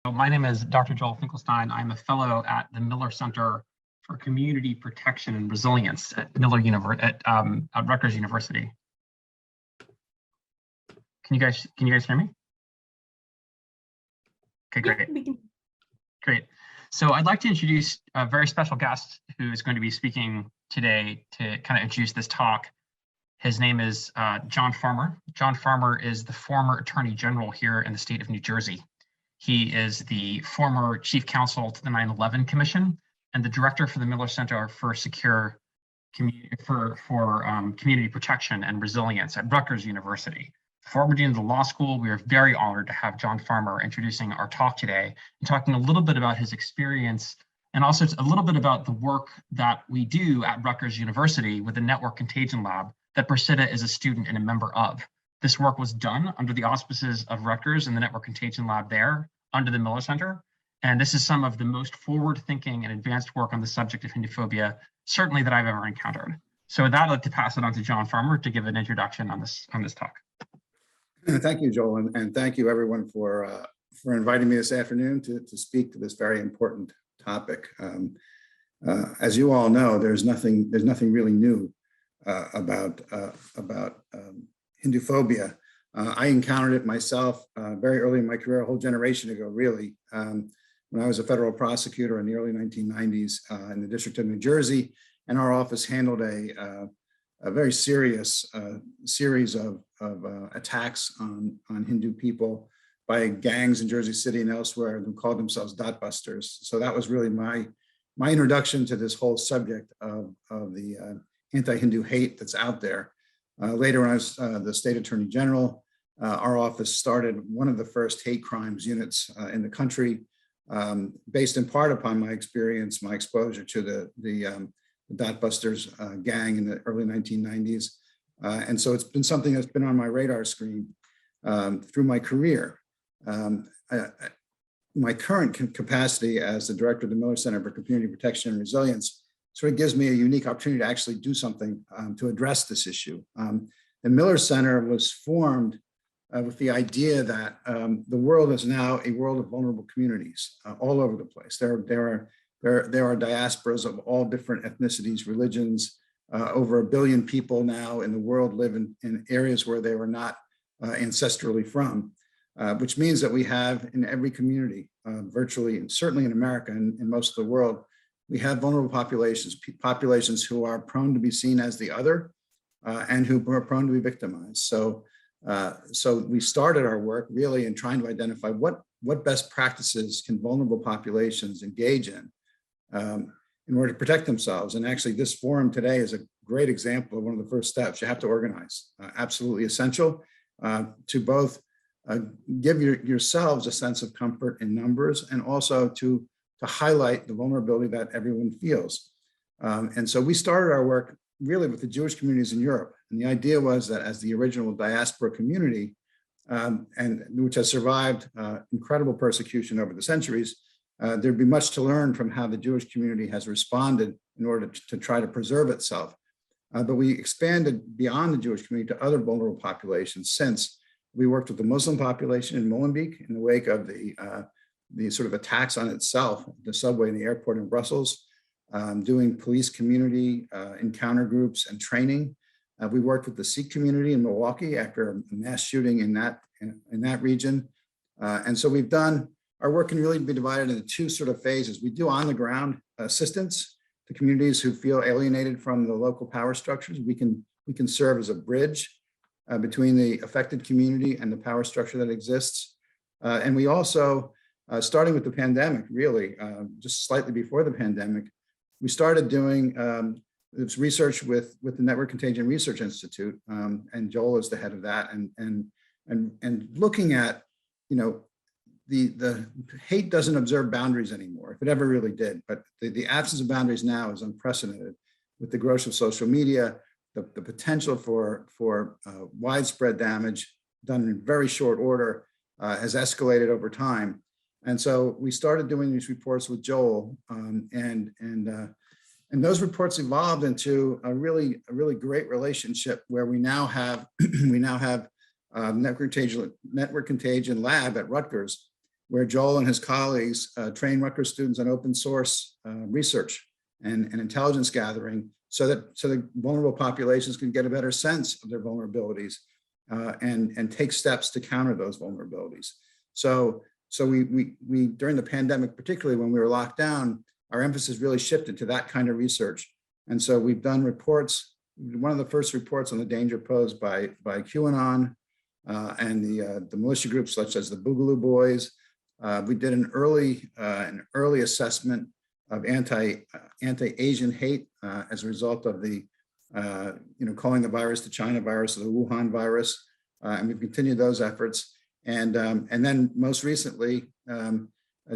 My name is Dr. Joel Finkelstein. I'm a fellow at the Miller Center for Community Protection and Resilience at Rutgers University. Can you guys hear me? Okay, great. Yeah, great. So I'd like to introduce a very special guest who is going to be speaking today to kind of introduce this talk. His name is John Farmer. John Farmer is the former Attorney General here in the state of New Jersey. He is the former chief counsel to the 9/11 Commission and the director for the Miller Center for Community Protection and Resilience at Rutgers University. Former dean of the law school, we are very honored to have John Farmer introducing our talk today and talking a little bit about his experience and also a little bit about the work that we do at Rutgers University with the Network Contagion Lab that Prasiddha is a student and a member of. This work was done under the auspices of Rutgers and the Network Contagion Lab there under the Miller Center. And this is some of the most forward-thinking and advanced work on the subject of Hinduphobia, certainly that I've ever encountered. So with that, I'd like to pass it on to John Farmer to give an introduction on this talk. Thank you, Joel, and thank you everyone for inviting me this afternoon to speak to this very important topic. As you all know, there's nothing really new about Hinduphobia. I encountered it myself very early in my career, a whole generation ago, really, when I was a federal prosecutor in the early 1990s in the District of New Jersey, and our office handled a very serious series of attacks on Hindu people by gangs in Jersey City and elsewhere who called themselves Dotbusters. So that was really my introduction to this whole subject of the anti-Hindu hate that's out there. Later, when I was the state attorney general, our office started one of the first hate crimes units in the country, based in part upon my experience, my exposure to the Dotbusters gang in the early 1990s. And so it's been something that's been on my radar screen through my career. My current capacity as the director of the Miller Center for Community Protection and Resilience sort of gives me a unique opportunity to actually do something to address this issue. The Miller Center was formed with the idea that the world is now a world of vulnerable communities all over the place. There are diasporas of all different ethnicities, religions. Over 1 billion people now in the world live in areas where they were not ancestrally from, which means that we have in every community, virtually, and certainly in America and in most of the world, we have vulnerable populations who are prone to be seen as the other and who are prone to be victimized. So we started our work really in trying to identify what best practices can vulnerable populations engage in order to protect themselves. And actually this forum today is a great example of one of the first steps. You have to organize, absolutely essential to both give yourselves a sense of comfort in numbers and also to highlight the vulnerability that everyone feels. And so we started our work really with the Jewish communities in Europe. And the idea was that as the original diaspora community, and which has survived incredible persecution over the centuries, there'd be much to learn from how the Jewish community has responded in order to try to preserve itself. But we expanded beyond the Jewish community to other vulnerable populations since we worked with the Muslim population in Molenbeek in the wake of the sort of attacks on itself, the subway and the airport in Brussels, doing police community encounter groups and training. We worked with the Sikh community in Milwaukee after a mass shooting in that region. And so our work can really be divided into two sort of phases. We do on the ground assistance to communities who feel alienated from the local power structures. We can serve as a bridge between the affected community and the power structure that exists. And we also, starting with the pandemic, really, just slightly before the pandemic, we started doing this research with the Network Contagion Research Institute, and Joel is the head of that, and looking at, the hate doesn't observe boundaries anymore, if it ever really did, but the absence of boundaries now is unprecedented with the growth of social media, the potential for widespread damage done in very short order has escalated over time. And so we started doing these reports with Joel, and those reports evolved into a really great relationship where we now have Network Contagion Lab at Rutgers, where Joel and his colleagues train Rutgers students on open source research and intelligence gathering so that vulnerable populations can get a better sense of their vulnerabilities and take steps to counter those vulnerabilities. So we during the pandemic, particularly when we were locked down, our emphasis really shifted to that kind of research. And so we've done reports. One of the first reports on the danger posed by QAnon and the militia groups such as the Boogaloo Boys. We did an early assessment of anti-Asian hate as a result of the calling the virus the China virus or the Wuhan virus, and we've continued those efforts. And then most recently,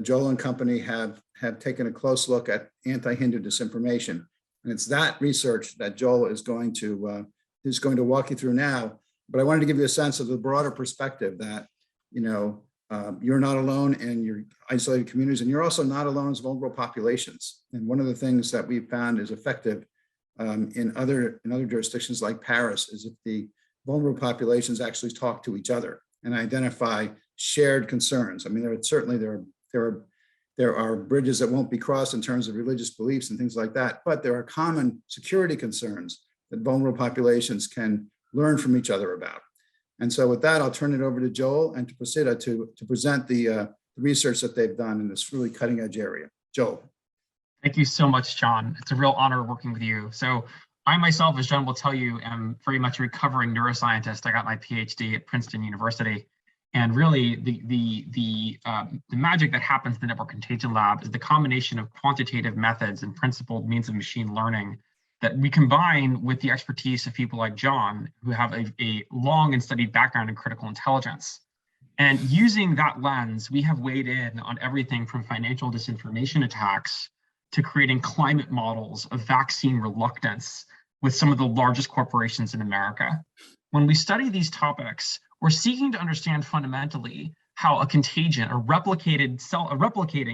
Joel and company have taken a close look at anti-Hindu disinformation, and it's that research that Joel is going to walk you through now. But I wanted to give you a sense of the broader perspective that you're not alone in your isolated communities, and you're also not alone as vulnerable populations. And one of the things that we've found is effective in other jurisdictions like Paris is if the vulnerable populations actually talk to each other and identify shared concerns. I mean, there are bridges that won't be crossed in terms of religious beliefs and things like that, but there are common security concerns that vulnerable populations can learn from each other about. And so with that, I'll turn it over to Joel and to Prasiddha to present the research that they've done in this really cutting edge area. Joel. Thank you so much, John. It's a real honor working with you. So I myself, as John will tell you, am very much a recovering neuroscientist. I got my PhD at Princeton University. And really the magic that happens in the Network Contagion Lab is the combination of quantitative methods and principled means of machine learning that we combine with the expertise of people like John, who have a long and studied background in critical intelligence. And using that lens, we have weighed in on everything from financial disinformation attacks to creating climate models of vaccine reluctance with some of the largest corporations in America. When we study these topics, we're seeking to understand fundamentally how a contagion, a replicating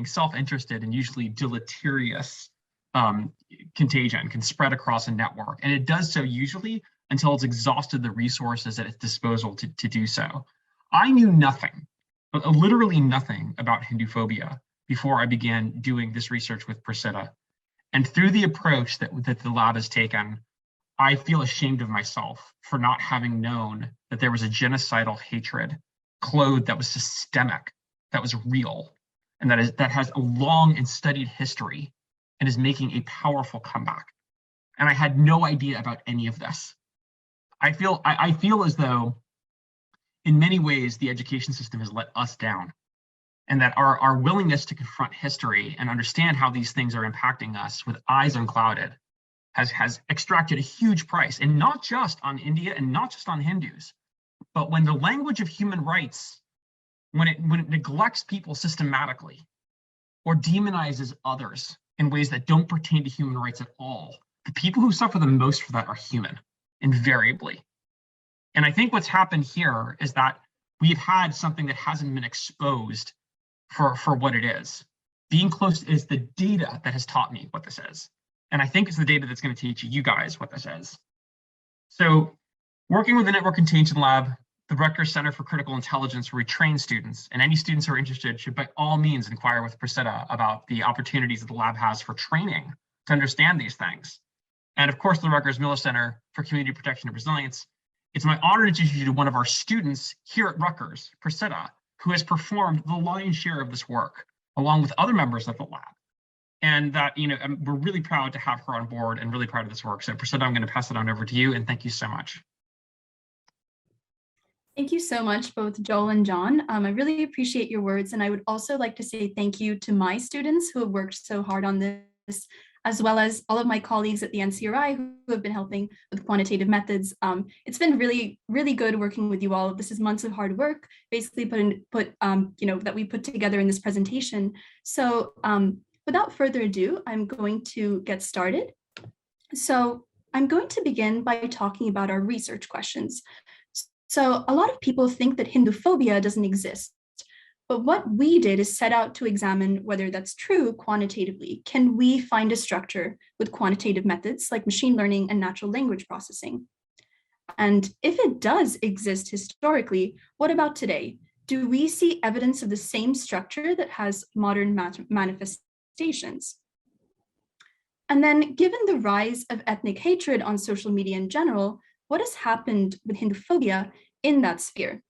self-interested and usually deleterious contagion can spread across a network. And it does so usually until it's exhausted the resources at its disposal to do so. I knew nothing, literally nothing about Hinduphobia before I began doing this research with Prasiddha. And through the approach that the lab has taken, I feel ashamed of myself for not having known that there was a genocidal hatred clothed that was systemic, that was real, and that has a long and studied history and is making a powerful comeback. And I had no idea about any of this. I feel as though in many ways the education system has let us down, and that our willingness to confront history and understand how these things are impacting us with eyes unclouded has extracted a huge price, and not just on India and not just on Hindus, but when the language of human rights, when it neglects people systematically or demonizes others in ways that don't pertain to human rights at all, the people who suffer the most for that are human, invariably. And I think what's happened here is that we've had something that hasn't been exposed for what it is. Being close is the data that has taught me what this is. And I think it's the data that's going to teach you guys what this is. So working with the Network Contagion Lab, the Rutgers Center for Critical Intelligence, where we train students, and any students who are interested should by all means inquire with Prasiddha about the opportunities that the lab has for training to understand these things. And of course, the Rutgers Miller Center for Community Protection and Resilience. It's my honor to introduce you to one of our students here at Rutgers, Prasiddha, who has performed the lion's share of this work, along with other members of the lab. And that, we're really proud to have her on board and really proud of this work. So Prasiddha, I'm going to pass it on over to you, and thank you so much. Thank you so much, both Joel and John. I really appreciate your words. And I would also like to say thank you to my students who have worked so hard on this, as well as all of my colleagues at the NCRI who have been helping with quantitative methods. It's been really, really good working with you all. This is months of hard work, basically that we put together in this presentation. So without further ado, I'm going to get started. So I'm going to begin by talking about our research questions. So a lot of people think that Hinduphobia doesn't exist, but what we did is set out to examine whether that's true quantitatively. Can we find a structure with quantitative methods like machine learning and natural language processing? And if it does exist historically, what about today? do we see evidence of the same structure that has modern manifestations? And then, given the rise of ethnic hatred on social media in general, what has happened with Hinduphobia in that sphere?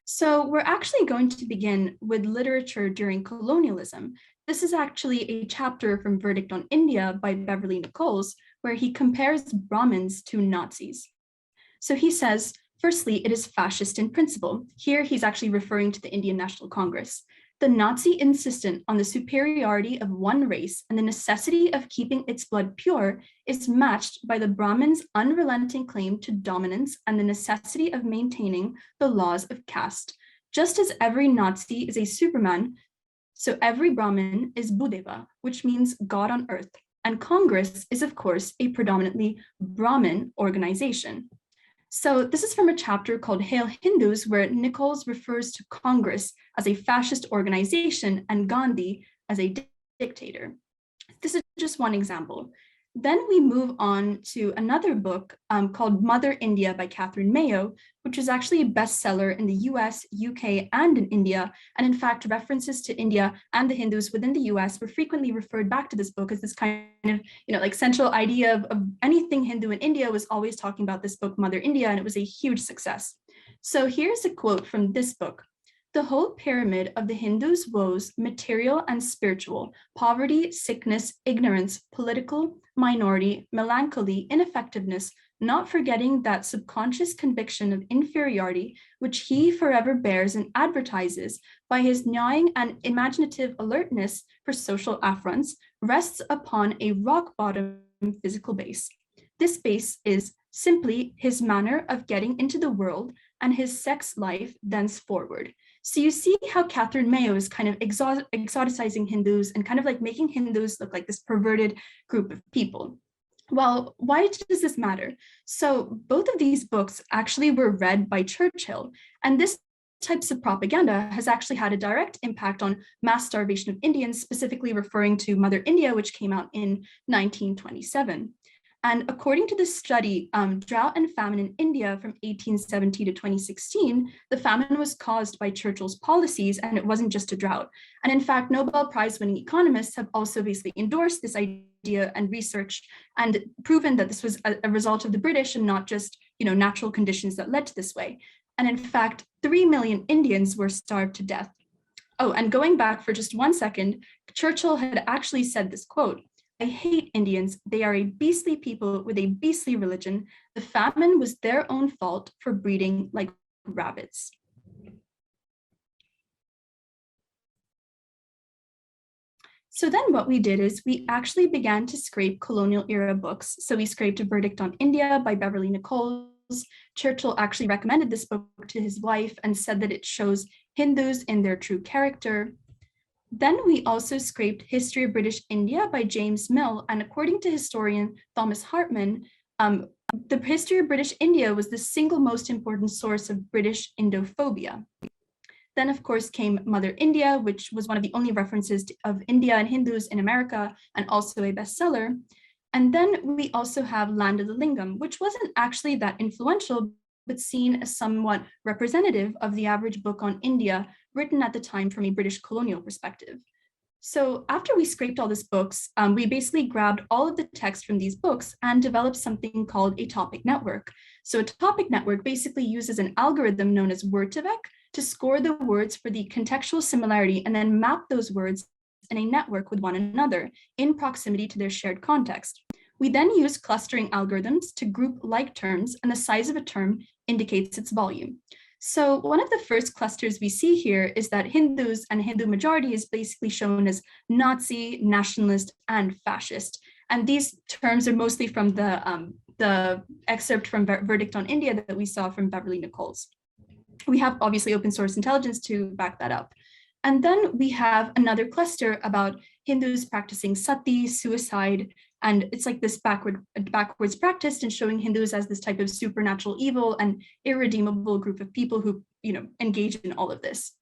So we're actually going to begin with literature during colonialism. This is actually a chapter from Verdict on India by Beverly Nichols, where he compares Brahmins to Nazis. So he says, firstly, it is fascist in principle. Here he's actually referring to the Indian National Congress. The Nazi insistence on the superiority of one race and the necessity of keeping its blood pure is matched by the Brahmins' unrelenting claim to dominance and the necessity of maintaining the laws of caste. Just as every Nazi is a Superman, so every Brahmin is Budeva, which means God on earth. And Congress is, of course, a predominantly Brahmin organization. So this is from a chapter called Hail Hindus, where Nichols refers to Congress as a fascist organization and Gandhi as a dictator. This is just one example. Then we move on to another book called Mother India by Catherine Mayo, which is actually a bestseller in the US, UK, and in India. And in fact, references to India and the Hindus within the US were frequently referred back to this book as this kind of, like central idea of anything Hindu in India was always talking about this book, Mother India, and it was a huge success. So here's a quote from this book. The whole pyramid of the Hindus' woes, material and spiritual, poverty, sickness, ignorance, political, minority, melancholy, ineffectiveness, not forgetting that subconscious conviction of inferiority, which he forever bears and advertises by his gnawing and imaginative alertness for social affronts, rests upon a rock-bottom physical base. This base is simply his manner of getting into the world and his sex life thenceforward. So you see how Catherine Mayo is kind of exoticizing Hindus and kind of like making Hindus look like this perverted group of people. Well, why does this matter? So both of these books actually were read by Churchill, and this types of propaganda has actually had a direct impact on mass starvation of Indians, specifically referring to Mother India, which came out in 1927. And according to this study, drought and famine in India from 1870 to 2016, the famine was caused by Churchill's policies, and it wasn't just a drought. And in fact, Nobel Prize-winning economists have also basically endorsed this idea and research and proven that this was a result of the British and not just, natural conditions that led to this way. And in fact, 3 million Indians were starved to death. Oh, and going back for just 1 second, Churchill had actually said this quote, "I hate Indians. They are a beastly people with a beastly religion. The famine was their own fault for breeding like rabbits." So then what we did is we actually began to scrape colonial era books. So we scraped A Verdict on India by Beverly Nichols. Churchill actually recommended this book to his wife and said that it shows Hindus in their true character. Then we also scraped History of British India by James Mill, and according to historian Thomas Hartman, the history of British India was the single most important source of British Hinduphobia. Then, of course, came Mother India, which was one of the only references of India and Hindus in America, and also a bestseller. And then we also have Land of the Lingam, which wasn't actually that influential, but seen as somewhat representative of the average book on India written at the time from a British colonial perspective. So after we scraped all these books, we basically grabbed all of the text from these books and developed something called a topic network. So a topic network basically uses an algorithm known as Word2Vec to score the words for the contextual similarity and then map those words in a network with one another in proximity to their shared context. We then use clustering algorithms to group like terms, and the size of a term indicates its volume. So one of the first clusters we see here is that Hindus and Hindu majority is basically shown as Nazi, nationalist, and fascist. And these terms are mostly from the excerpt from Verdict on India that we saw from Beverly Nichols. We have obviously open source intelligence to back that up. And then we have another cluster about Hindus practicing sati, suicide, and it's like this backwards practice and showing Hindus as this type of supernatural evil and irredeemable group of people who, engage in all of this.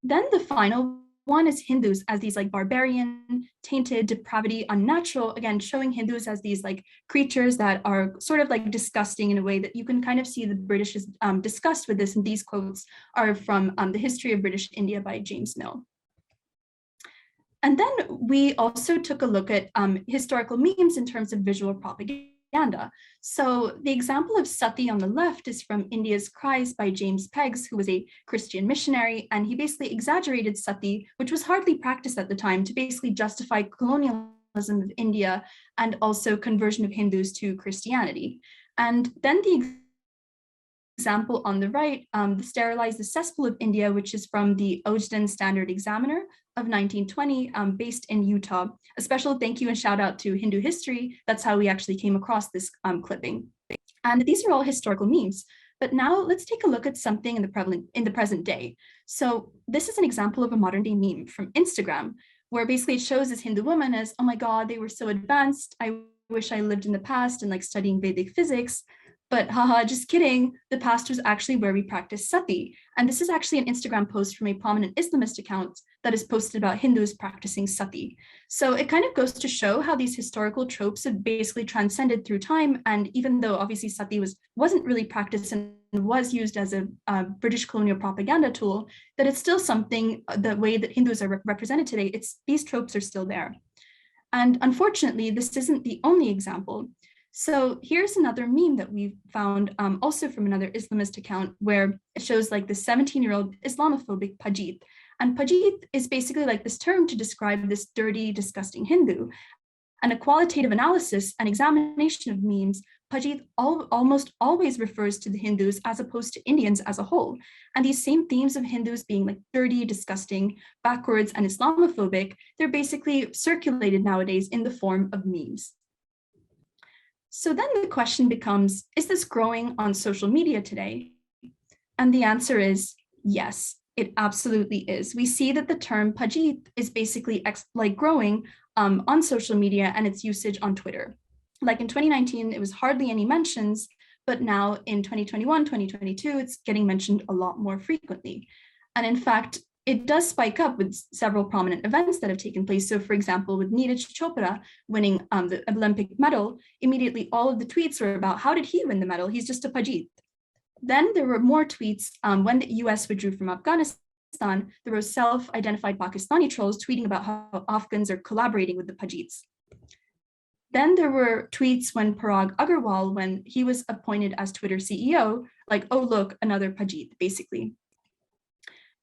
Then the final one is Hindus as these like barbarian, tainted, depravity, unnatural, again, showing Hindus as these like creatures that are sort of like disgusting in a way that you can kind of see the British is disgust with this. And these quotes are from The History of British India by James Mill. And then we also took a look at historical memes in terms of visual propaganda. So the example of sati on the left is from India's Cries by James Peggs, who was a Christian missionary, and he basically exaggerated sati, which was hardly practiced at the time, to basically justify colonialism of India and also conversion of Hindus to Christianity. And then the example on the right, Sterilize the Cesspool of India, which is from the Ogden Standard Examiner of 1920, based in Utah. A special thank you and shout out to Hindu history. That's how we actually came across this clipping. And these are all historical memes. But now let's take a look at something in the present day. So this is an example of a modern day meme from Instagram, where basically it shows this Hindu woman as, oh my God, they were so advanced. I wish I lived in the past and like studying Vedic physics. But haha, just kidding, the past was actually where we practiced sati. And this is actually an Instagram post from a prominent Islamist account that is posted about Hindus practicing sati. So it kind of goes to show how these historical tropes have basically transcended through time. And even though obviously sati wasn't really practiced and was used as a British colonial propaganda tool, that it's still something, the way that Hindus are represented today, these tropes are still there. And unfortunately, this isn't the only example. So here's another meme that we found also from another Islamist account, where it shows like the 17-year-old Islamophobic Pajit. And Pajit is basically like this term to describe this dirty, disgusting Hindu. And a qualitative analysis and examination of memes, Pajit almost always refers to the Hindus as opposed to Indians as a whole. And these same themes of Hindus being like dirty, disgusting, backwards, and Islamophobic, they're basically circulated nowadays in the form of memes. So then the question becomes, is this growing on social media today? And the answer is yes, it absolutely is. We see that the term Pajit is basically growing on social media and its usage on Twitter. Like in 2019, it was hardly any mentions, but now in 2021, 2022, it's getting mentioned a lot more frequently. And in fact, it does spike up with several prominent events that have taken place. So for example, with Neeraj Chopra winning the Olympic medal, immediately all of the tweets were about, how did he win the medal? He's just a Pajit. Then there were more tweets when the US withdrew from Afghanistan. There were self-identified Pakistani trolls tweeting about how Afghans are collaborating with the Pajits. Then there were tweets when Parag Agarwal, when he was appointed as Twitter CEO, like, oh, look, another Pajit, basically.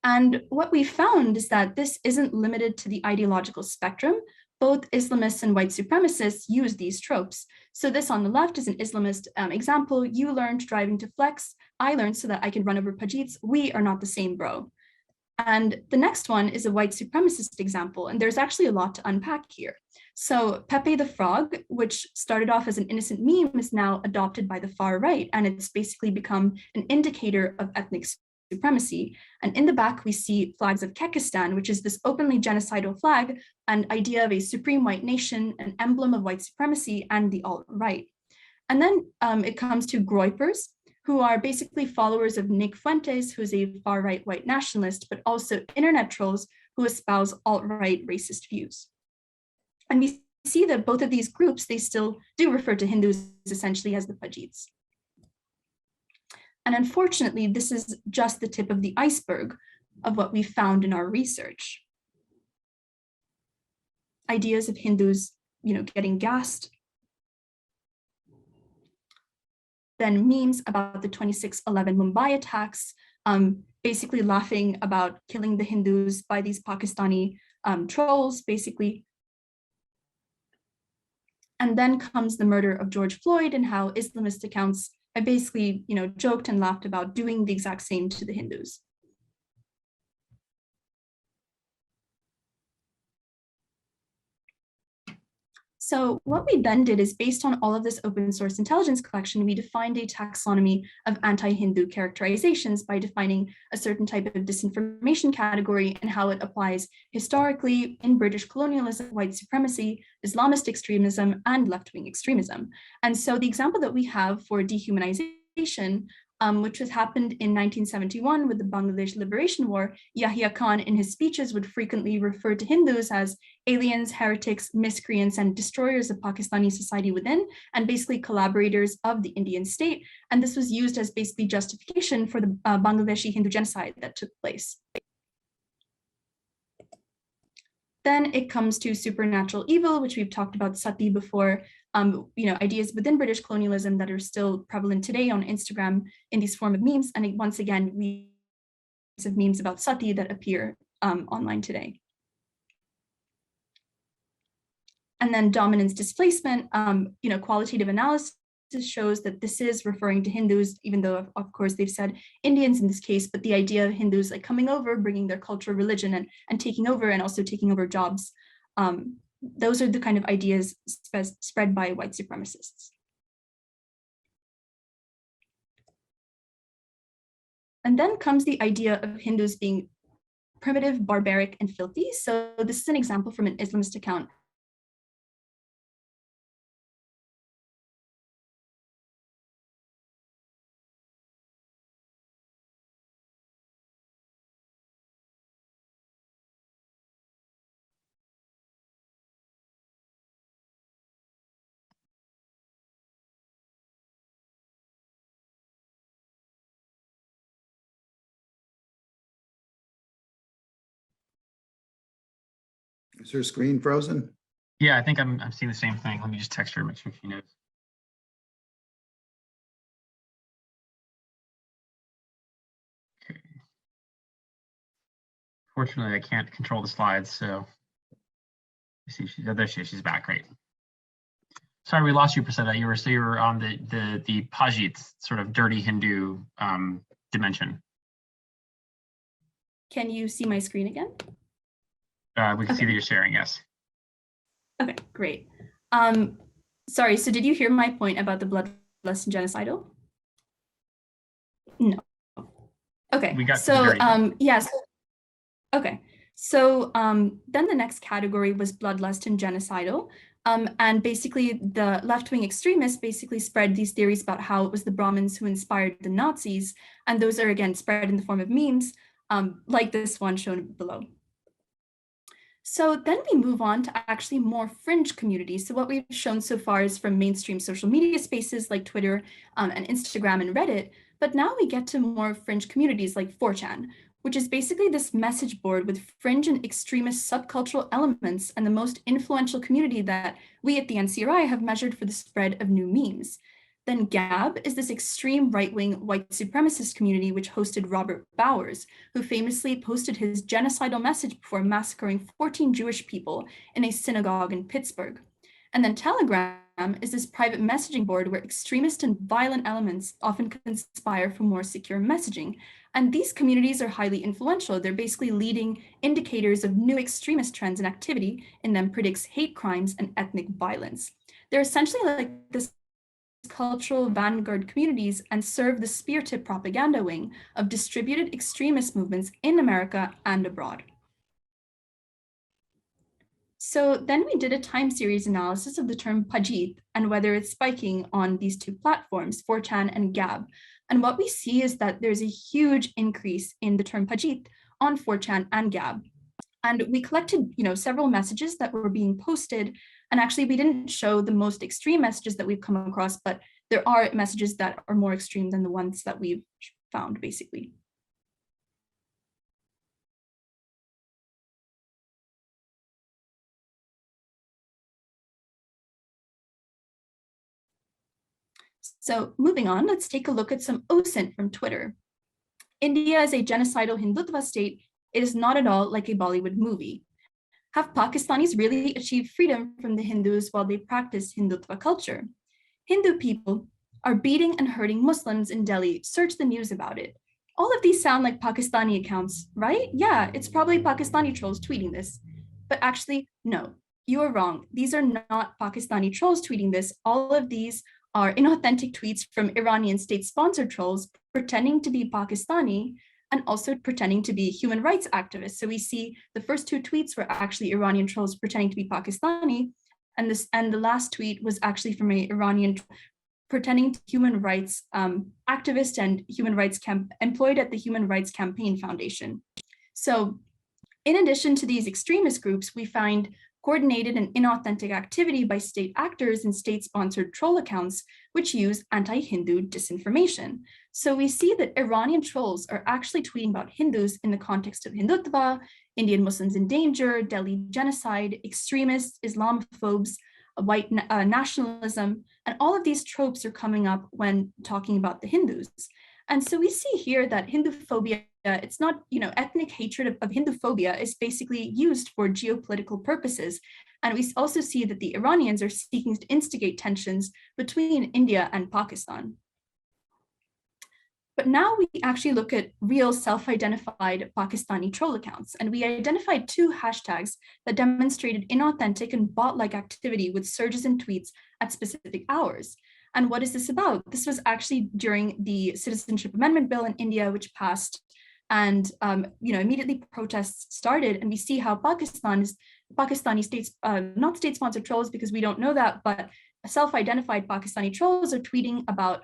And what we found is that this isn't limited to the ideological spectrum. Both Islamists and white supremacists use these tropes. So this on the left is an Islamist example. You learned driving to flex. I learned so that I can run over Pajits. We are not the same, bro. And the next one is a white supremacist example. And there's actually a lot to unpack here. So Pepe the Frog, which started off as an innocent meme, is now adopted by the far right. And it's basically become an indicator of ethnic supremacy. And in the back, we see flags of Kekistan, which is this openly genocidal flag, an idea of a supreme white nation, an emblem of white supremacy and the alt-right. And then it comes to Groypers, who are basically followers of Nick Fuentes, who's a far-right white nationalist, but also internet trolls who espouse alt-right racist views. And we see that both of these groups, they still do refer to Hindus essentially as the Pajits. And unfortunately, this is just the tip of the iceberg of what we found in our research. Ideas of Hindus, getting gassed. Then memes about the 26/11 Mumbai attacks, basically laughing about killing the Hindus by these Pakistani trolls, basically. And then comes the murder of George Floyd and how Islamist accounts have basically, joked and laughed about doing the exact same to the Hindus. So what we then did is, based on all of this open source intelligence collection, we defined a taxonomy of anti-Hindu characterizations by defining a certain type of disinformation category and how it applies historically in British colonialism, white supremacy, Islamist extremism, and left-wing extremism. And so the example that we have for dehumanization which happened in 1971 with the Bangladesh Liberation War, Yahya Khan in his speeches would frequently refer to Hindus as aliens, heretics, miscreants, and destroyers of Pakistani society within, and basically collaborators of the Indian state. And this was used as basically justification for the Bangladeshi Hindu genocide that took place. Then it comes to supernatural evil, which we've talked about sati before, ideas within British colonialism that are still prevalent today on Instagram in these form of memes. And once again, we have memes about sati that appear online today. And then dominance displacement, qualitative analysis shows that this is referring to Hindus, even though of course they've said Indians in this case, but the idea of Hindus like coming over, bringing their culture, religion, and taking over, and also taking over jobs. Those are the kind of ideas spread by white supremacists. And then comes the idea of Hindus being primitive, barbaric, and filthy. So this is an example from an Islamist account. Is her screen frozen? Yeah, I think I'm seeing the same thing. Let me just text her, make sure she knows. Okay. Fortunately, I can't control the slides, so you see there she is. She's back. Great. Sorry, we lost you, Prasiddha. You were on the Pajit, sort of dirty Hindu dimension. Can you see my screen again? We can see that you're sharing, yes. Okay, great. Sorry, so did you hear my point about the bloodlust and genocidal? No. Okay, We got so yes. Okay, so then the next category was bloodlust and genocidal. And basically the left-wing extremists basically spread these theories about how it was the Brahmins who inspired the Nazis. And those are again spread in the form of memes, like this one shown below. So then we move on to actually more fringe communities. So what we've shown so far is from mainstream social media spaces like Twitter and Instagram and Reddit. But now we get to more fringe communities like 4chan, which is basically this message board with fringe and extremist subcultural elements and the most influential community that we at the NCRI have measured for the spread of new memes. Then Gab is this extreme right-wing white supremacist community which hosted Robert Bowers, who famously posted his genocidal message before massacring 14 Jewish people in a synagogue in Pittsburgh. And then Telegram is this private messaging board where extremist and violent elements often conspire for more secure messaging. And these communities are highly influential. They're basically leading indicators of new extremist trends and activity in them predicts hate crimes and ethnic violence. They're essentially like this cultural vanguard communities and serve the spear tip propaganda wing of distributed extremist movements in America and abroad. So then we did a time series analysis of the term Pajit and whether it's spiking on these two platforms, 4chan and Gab. And what we see is that there's a huge increase in the term Pajit on 4chan and Gab. And we collected, several messages that were being posted. And actually, we didn't show the most extreme messages that we've come across, but there are messages that are more extreme than the ones that we've found, basically. So moving on, let's take a look at some OSINT from Twitter. India is a genocidal Hindutva state. It is not at all like a Bollywood movie. Have Pakistanis really achieved freedom from the Hindus while they practice Hindutva culture? Hindu people are beating and hurting Muslims in Delhi. Search the news about it. All of these sound like Pakistani accounts, right? Yeah, it's probably Pakistani trolls tweeting this. But actually, no, you are wrong. These are not Pakistani trolls tweeting this. All of these are inauthentic tweets from Iranian state-sponsored trolls pretending to be Pakistani and also pretending to be human rights activists. So we see the first two tweets were actually Iranian trolls pretending to be Pakistani, and the last tweet was actually from an Iranian pretending to human rights activist and human rights employed at the Human Rights Campaign Foundation. So in addition to these extremist groups, we find coordinated and inauthentic activity by state actors and state-sponsored troll accounts, which use anti-Hindu disinformation. So we see that Iranian trolls are actually tweeting about Hindus in the context of Hindutva, Indian Muslims in danger, Delhi genocide, extremists, Islamophobes, white nationalism, and all of these tropes are coming up when talking about the Hindus. And so we see here that Hinduphobia, it's not, ethnic hatred of Hinduphobia is basically used for geopolitical purposes. And we also see that the Iranians are seeking to instigate tensions between India and Pakistan. But now we actually look at real self-identified Pakistani troll accounts, and we identified 2 hashtags that demonstrated inauthentic and bot-like activity with surges in tweets at specific hours. And what is this about? This was actually during the Citizenship Amendment Bill in India, which passed, and immediately protests started. And we see how Pakistani states, not state-sponsored trolls, because we don't know that, but self-identified Pakistani trolls are tweeting about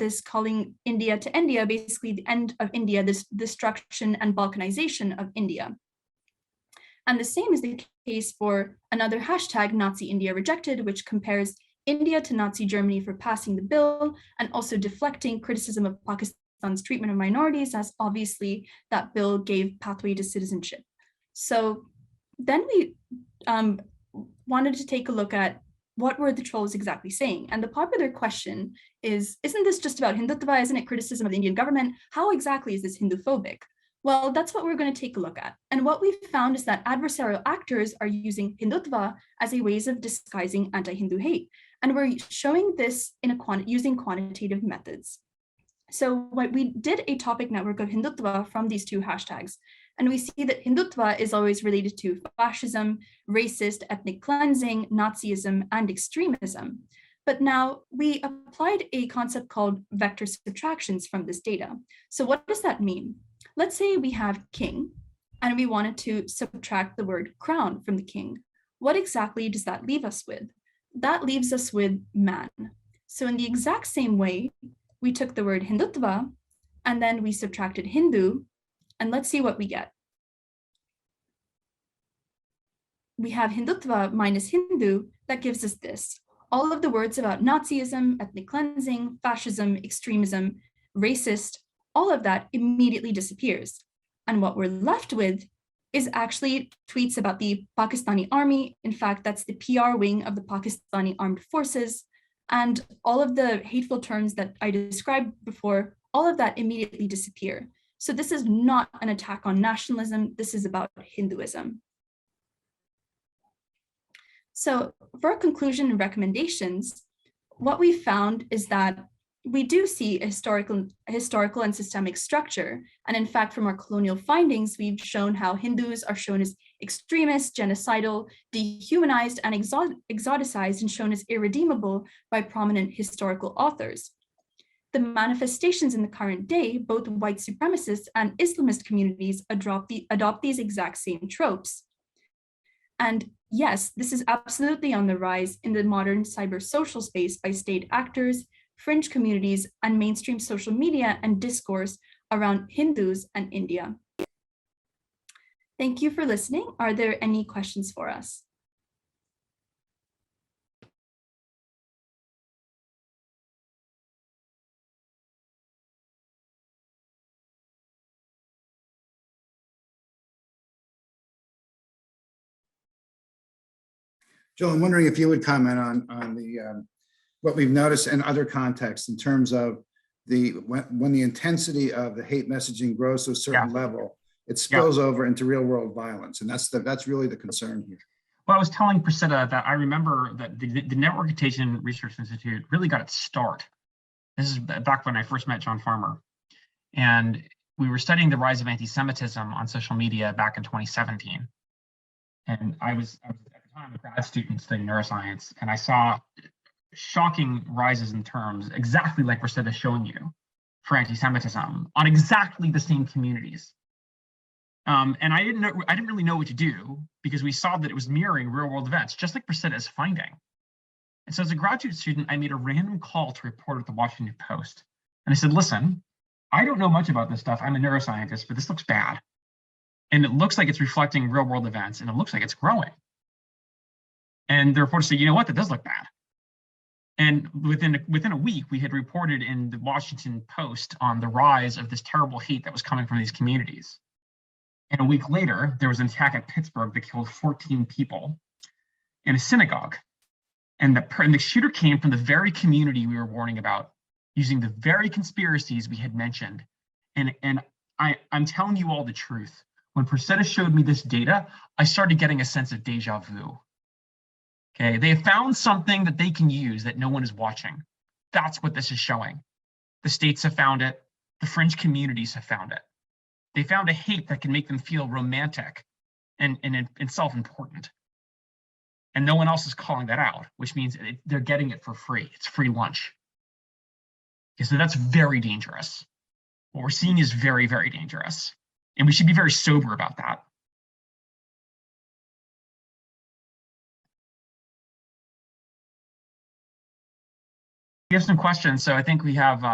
this, calling India to India, basically the end of India, this destruction and balkanization of India. And the same is the case for another hashtag, Nazi India Rejected, which compares India to Nazi Germany for passing the bill and also deflecting criticism of Pakistan's treatment of minorities, as obviously that bill gave pathway to citizenship. So then we wanted to take a look at what were the trolls exactly saying? And the popular question is, isn't this just about Hindutva? Isn't it criticism of the Indian government? How exactly is this Hinduphobic? Well, that's what we're going to take a look at. And what we've found is that adversarial actors are using Hindutva as a ways of disguising anti-Hindu hate. And we're showing this using quantitative methods. So we did a topic network of Hindutva from these 2 hashtags. And we see that Hindutva is always related to fascism, racist, ethnic cleansing, Nazism, and extremism. But now we applied a concept called vector subtractions from this data. So what does that mean? Let's say we have king, and we wanted to subtract the word crown from the king. What exactly does that leave us with? That leaves us with man. So in the exact same way, we took the word Hindutva, and then we subtracted Hindu, and let's see what we get. We have Hindutva minus Hindu, that gives us this. All of the words about Nazism, ethnic cleansing, fascism, extremism, racist, all of that immediately disappears. And what we're left with is actually tweets about the Pakistani army. In fact, that's the PR wing of the Pakistani armed forces. And all of the hateful terms that I described before, all of that immediately disappear. So this is not an attack on nationalism. This is about Hinduism. So for our conclusion and recommendations, what we found is that we do see a historical and systemic structure. And in fact, from our colonial findings, we've shown how Hindus are shown as extremist, genocidal, dehumanized, and exoticized, and shown as irredeemable by prominent historical authors. The manifestations in the current day, both white supremacist and Islamist communities adopt these exact same tropes. And yes, this is absolutely on the rise in the modern cyber social space by state actors, fringe communities, and mainstream social media and discourse around Hindus and India. Thank you for listening. Are there any questions for us? Joel, I'm wondering if you would comment on the what we've noticed in other contexts in terms of when the intensity of the hate messaging grows to a certain level, it spills over into real world violence, and that's really the concern here. Well, I was telling Prasiddha that I remember that the Network Contagion Research Institute really got its start. This is back when I first met John Farmer, and we were studying the rise of anti-Semitism on social media back in 2017. And I was at the time a grad student studying neuroscience, and I saw shocking rises in terms, exactly like Prasiddha is showing you, for anti-Semitism on exactly the same communities. And I didn't really know what to do, because we saw that it was mirroring real world events, just like Prasiddha is finding. And so as a graduate student, I made a random call to report at the Washington Post. And I said, listen, I don't know much about this stuff. I'm a neuroscientist, but this looks bad. And it looks like it's reflecting real world events, and it looks like it's growing. And the reporter said, you know what, that does look bad. And within a week, we had reported in the Washington Post on the rise of this terrible hate that was coming from these communities. And a week later, there was an attack at Pittsburgh that killed 14 people in a synagogue. And the shooter came from the very community we were warning about, using the very conspiracies we had mentioned. And I'm telling you all the truth. When Prasiddha showed me this data, I started getting a sense of deja vu. Okay, they have found something that they can use that no one is watching. That's what this is showing. The states have found it. The fringe communities have found it. They found a hate that can make them feel romantic and self-important. And no one else is calling that out, which means they're getting it for free. It's free lunch. Okay, so that's very dangerous. What we're seeing is very, very dangerous. And we should be very sober about that. We have some questions. So I think we have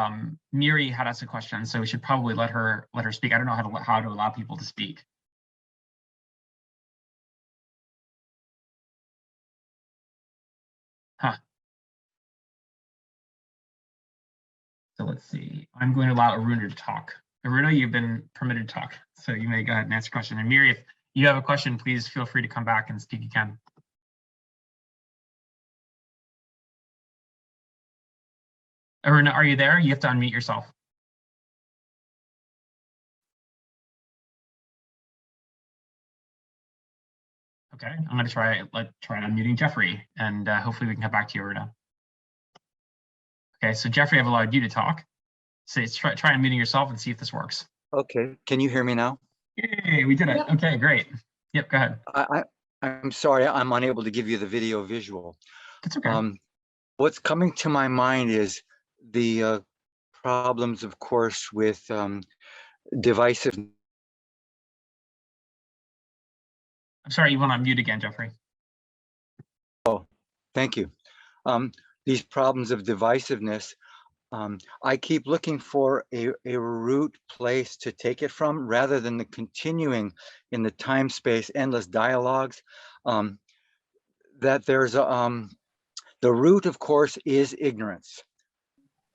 Miri had us a question, so we should probably let her speak. I don't know how to allow people to speak. Huh. So let's see. I'm going to allow Aruna to talk. Aruna, you've been permitted to talk, so you may go ahead and answer the question. And Miri, if you have a question, please feel free to come back and speak again. Aruna, are you there? You have to unmute yourself. Okay, I'm going to try unmuting Jeffrey, and hopefully we can come back to you, Aruna. Okay, so Jeffrey, I've allowed you to talk. So try unmuting yourself and see if this works. Okay, can you hear me now? Yay, we did it. Yep. Okay, great. Yep, go ahead. I'm sorry, I'm unable to give you the video visual. That's okay. What's coming to my mind is the problems, of course, with divisive. I'm sorry, you want to unmute again, Jeffrey. Oh, thank you. These problems of divisiveness, I keep looking for a root place to take it from, rather than the continuing in the time space endless dialogues. That there's the root, of course, is ignorance.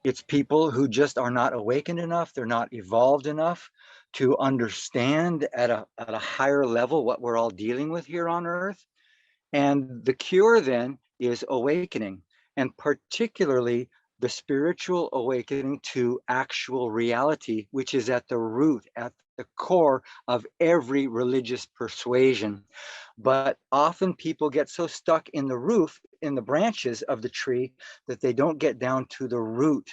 It's people who just are not awakened enough, they're not evolved enough to understand at a higher level what we're all dealing with here on Earth. And the cure then is awakening, and particularly the spiritual awakening to actual reality, which is at the root, at the core of every religious persuasion. But often people get so stuck in the roof, in the branches of the tree, that they don't get down to the root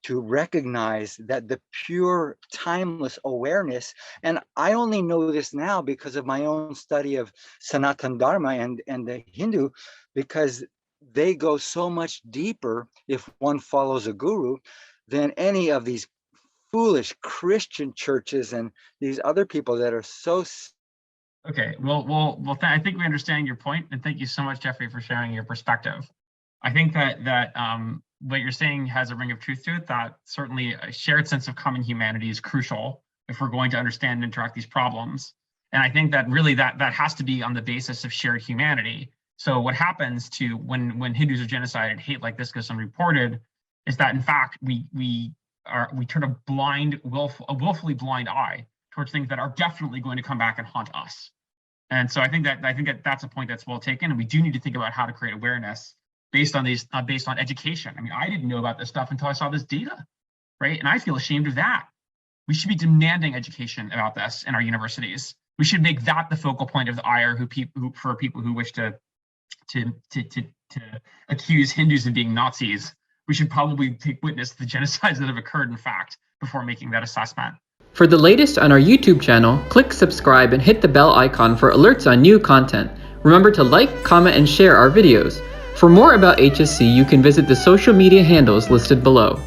to recognize that the pure, timeless awareness. And I only know this now because of my own study of Sanatana Dharma and the Hindu, because they go so much deeper if one follows a guru than any of these foolish Christian churches and these other people that are so. Okay, well, I think we understand your point, and thank you so much, Jeffrey, for sharing your perspective. I think that what you're saying has a ring of truth to it, that certainly a shared sense of common humanity is crucial if we're going to understand and interact these problems. And I think that really that has to be on the basis of shared humanity. So what happens to when Hindus are genocided, hate like this goes unreported, is that in fact we turn a willfully blind eye towards things that are definitely going to come back and haunt us. And so I think that that's a point that's well taken, and we do need to think about how to create awareness based on education. I mean, I didn't know about this stuff until I saw this data, right? And I feel ashamed of that. We should be demanding education about this in our universities. We should make that the focal point of the ire for people who wish to accuse Hindus of being Nazis. We should probably take witness to the genocides that have occurred, in fact, before making that assessment. For the latest on our YouTube channel, click subscribe and hit the bell icon for alerts on new content. Remember to like, comment, and share our videos. For more about HSC, you can visit the social media handles listed below.